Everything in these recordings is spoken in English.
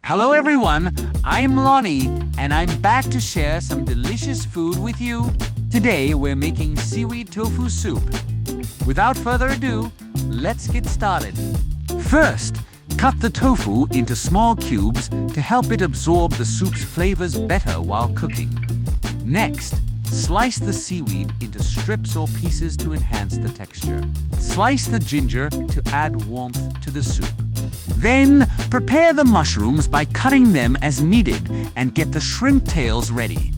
Hello everyone, I'm Lonnie, and I'm back to share some delicious food with you. Today we're making seaweed tofu soup. Without further ado, let's get started. First, cut the tofu into small cubes to help it absorb the soup's flavors better while cooking. Next, slice the seaweed into strips or pieces to enhance the texture. Slice the ginger to add warmth to the soup. Then, prepare the mushrooms by cutting them as needed and get the shrimp tails ready.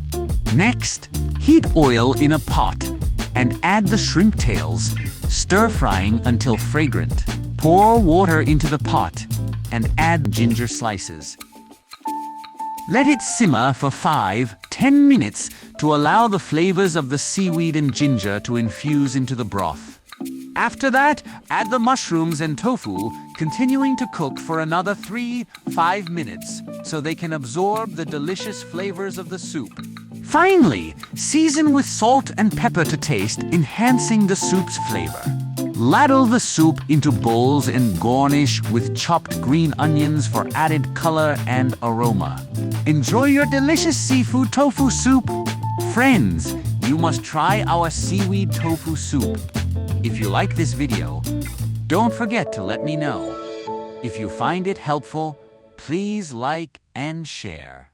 Next, heat oil in a pot and add the shrimp tails, stir-frying until fragrant. Pour water into the pot and add ginger slices. Let it simmer for 5-10 minutes to allow the flavors of the seaweed and ginger to infuse into the broth. After that, add the mushrooms and tofu, continuing to cook for another 3-5 minutes so they can absorb the delicious flavors of the soup. Finally, season with salt and pepper to taste, enhancing the soup's flavor. Ladle the soup into bowls and garnish with chopped green onions for added color and aroma. Enjoy your delicious seafood tofu soup. Friends, you must try our seaweed tofu soup. If you like this video, don't forget to let me know. If you find it helpful, please like and share.